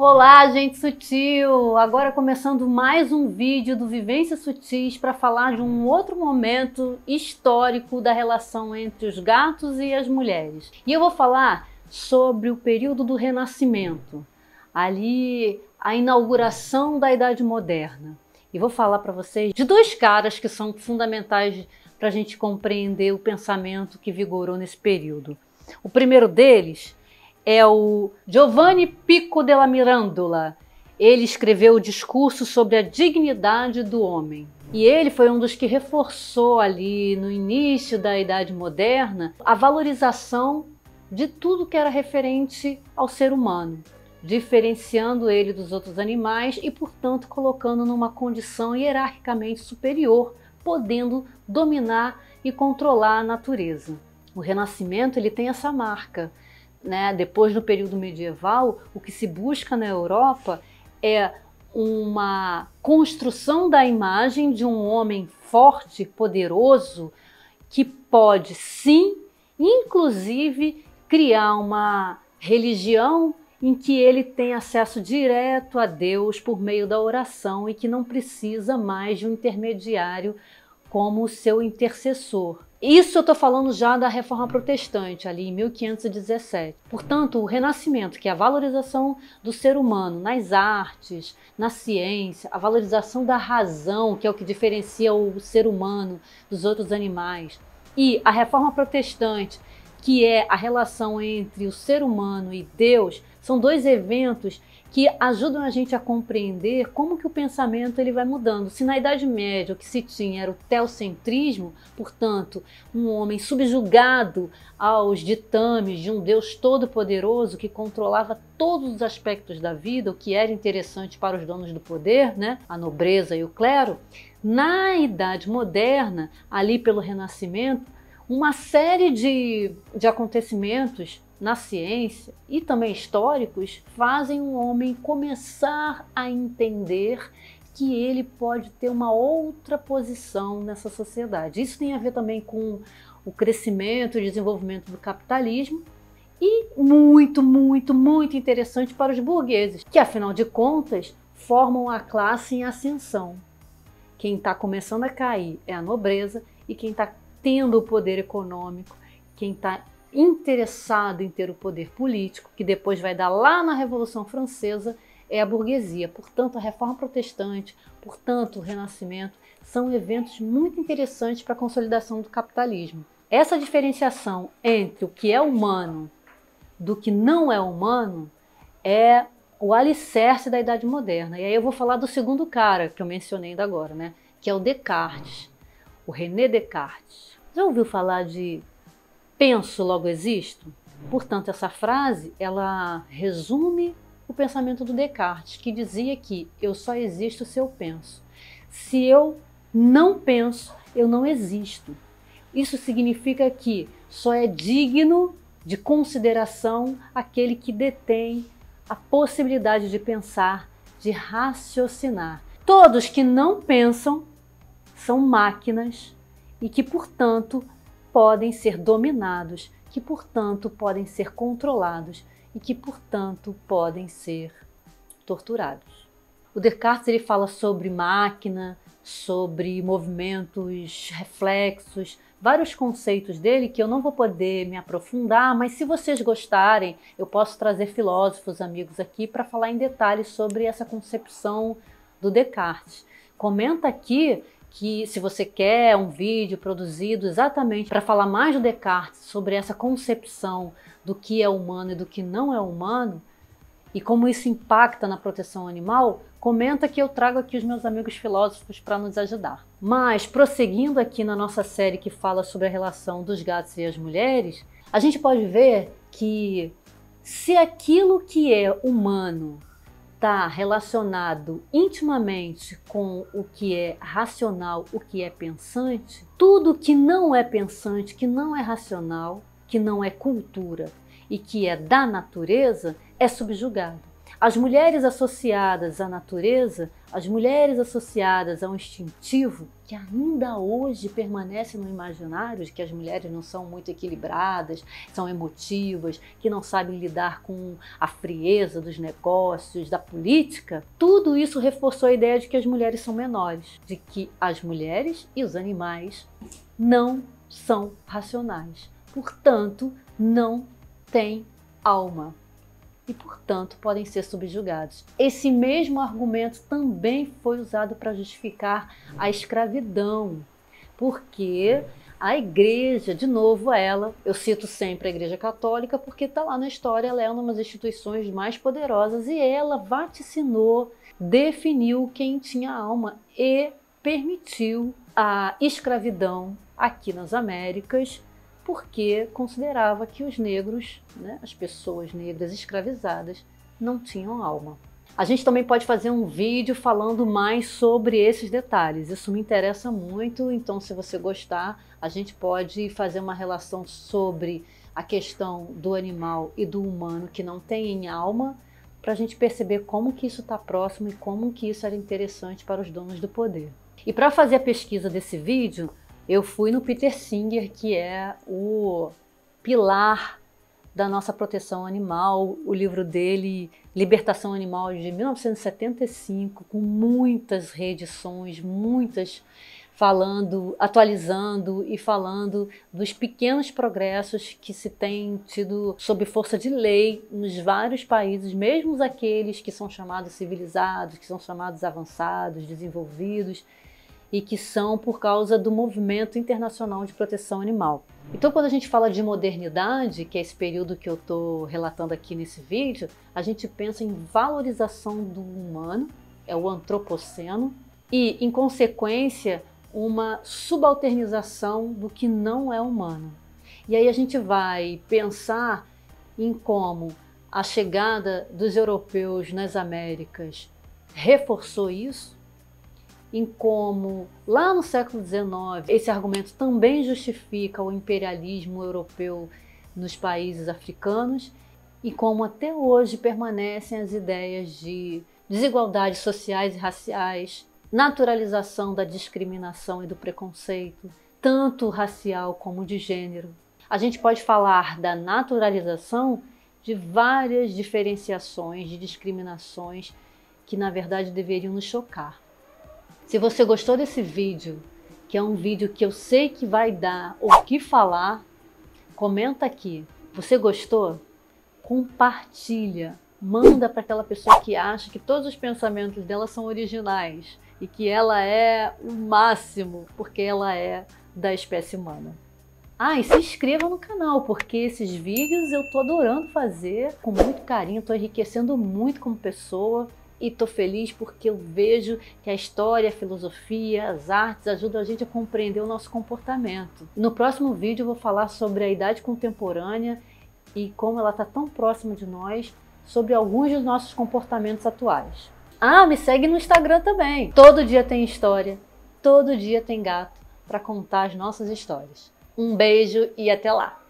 Olá, gente sutil! Agora começando mais um vídeo do Vivências Sutis para falar de um outro momento histórico da relação entre os gatos e as mulheres. E eu vou falar sobre o período do Renascimento, ali a inauguração da Idade Moderna. E vou falar para vocês de dois caras que são fundamentais para a gente compreender o pensamento que vigorou nesse período. O primeiro deles é o Giovanni Pico della Mirandola. Ele escreveu o discurso sobre a dignidade do homem. E ele foi um dos que reforçou ali no início da Idade Moderna a valorização de tudo que era referente ao ser humano, diferenciando ele dos outros animais e, portanto, colocando numa condição hierarquicamente superior, podendo dominar e controlar a natureza. O Renascimento ele tem essa marca. Depois do período medieval, o que se busca na Europa é uma construção da imagem de um homem forte, poderoso, que pode sim, inclusive, criar uma religião em que ele tem acesso direto a Deus por meio da oração e que não precisa mais de um intermediário como o seu intercessor. Isso eu estou falando já da Reforma Protestante, ali em 1517. Portanto, o Renascimento, que é a valorização do ser humano nas artes, na ciência, a valorização da razão, que é o que diferencia o ser humano dos outros animais, e a Reforma Protestante, que é a relação entre o ser humano e Deus, são dois eventos que ajudam a gente a compreender como que o pensamento ele vai mudando. Se na Idade Média o que se tinha era o teocentrismo, portanto, um homem subjugado aos ditames de um Deus todo-poderoso que controlava todos os aspectos da vida, o que era interessante para os donos do poder, a nobreza e o clero, na Idade Moderna, ali pelo Renascimento, uma série de acontecimentos na ciência e também históricos fazem o homem começar a entender que ele pode ter uma outra posição nessa sociedade. Isso tem a ver também com o crescimento e desenvolvimento do capitalismo e muito interessante para os burgueses, que afinal de contas formam a classe em ascensão. Quem está começando a cair é a nobreza e quem está tendo o poder econômico, quem está interessado em ter o poder político, que depois vai dar lá na Revolução Francesa, é a burguesia. Portanto, a Reforma Protestante, portanto, o Renascimento, são eventos muito interessantes para a consolidação do capitalismo. Essa diferenciação entre o que é humano do que não é humano é o alicerce da Idade Moderna. E aí eu vou falar do segundo cara que eu mencionei ainda agora, que é o Descartes, o René Descartes. Já ouviu falar de penso, logo existo? Portanto, essa frase, ela resume o pensamento do Descartes, que dizia que eu só existo se eu penso. Se eu não penso, eu não existo. Isso significa que só é digno de consideração aquele que detém a possibilidade de pensar, de raciocinar. Todos que não pensam são máquinas e que, portanto, podem ser dominados, que, portanto, podem ser controlados e que, portanto, podem ser torturados. O Descartes ele fala sobre máquina, sobre movimentos, reflexos, vários conceitos dele que eu não vou poder me aprofundar, mas se vocês gostarem, eu posso trazer filósofos amigos aqui para falar em detalhes sobre essa concepção do Descartes. Comenta aqui que se você quer um vídeo produzido exatamente para falar mais do Descartes sobre essa concepção do que é humano e do que não é humano e como isso impacta na proteção animal, comenta que eu trago aqui os meus amigos filósofos para nos ajudar. Mas, prosseguindo aqui na nossa série que fala sobre a relação dos gatos e as mulheres, a gente pode ver que se aquilo que é humano está relacionado intimamente com o que é racional, o que é pensante, tudo que não é pensante, que não é racional, que não é cultura e que é da natureza, é subjugado. As mulheres associadas à natureza, as mulheres associadas ao instintivo, que ainda hoje permanecem no imaginário de que as mulheres não são muito equilibradas, são emotivas, que não sabem lidar com a frieza dos negócios, da política, tudo isso reforçou a ideia de que as mulheres são menores, de que as mulheres e os animais não são racionais, portanto, não têm alma e, portanto, podem ser subjugados. Esse mesmo argumento também foi usado para justificar a escravidão, porque a igreja, de novo eu cito sempre a Igreja Católica, porque está lá na história, ela é uma das instituições mais poderosas e ela vaticinou, definiu quem tinha alma e permitiu a escravidão aqui nas Américas, porque considerava que os negros, as pessoas negras escravizadas, não tinham alma. A gente também pode fazer um vídeo falando mais sobre esses detalhes. Isso me interessa muito, então se você gostar, a gente pode fazer uma relação sobre a questão do animal e do humano que não tem alma, para a gente perceber como que isso está próximo e como que isso era interessante para os donos do poder. E para fazer a pesquisa desse vídeo, eu fui no Peter Singer, que é o pilar da nossa proteção animal, o livro dele, Libertação Animal, de 1975, com muitas reedições, muitas atualizando e falando dos pequenos progressos que se tem tido sob força de lei nos vários países, mesmo aqueles que são chamados civilizados, que são chamados avançados, desenvolvidos, e que são por causa do movimento internacional de proteção animal. Então, quando a gente fala de modernidade, que é esse período que eu estou relatando aqui nesse vídeo, a gente pensa em valorização do humano, é o antropoceno, e, em consequência, uma subalternização do que não é humano. E aí a gente vai pensar em como a chegada dos europeus nas Américas reforçou isso, em como, lá no século XIX, esse argumento também justifica o imperialismo europeu nos países africanos e como até hoje permanecem as ideias de desigualdades sociais e raciais, naturalização da discriminação e do preconceito, tanto racial como de gênero. A gente pode falar da naturalização de várias diferenciações, de discriminações que, na verdade, deveriam nos chocar. Se você gostou desse vídeo, que é um vídeo que eu sei que vai dar o que falar, comenta aqui. Você gostou? Compartilha. Manda para aquela pessoa que acha que todos os pensamentos dela são originais e que ela é o máximo porque ela é da espécie humana. E se inscreva no canal, porque esses vídeos eu tô adorando fazer com muito carinho, tô enriquecendo muito como pessoa. E estou feliz porque eu vejo que a história, a filosofia, as artes ajudam a gente a compreender o nosso comportamento. No próximo vídeo eu vou falar sobre a idade contemporânea e como ela está tão próxima de nós, sobre alguns dos nossos comportamentos atuais. Me segue no Instagram também. Todo dia tem história, todo dia tem gato para contar as nossas histórias. Um beijo e até lá!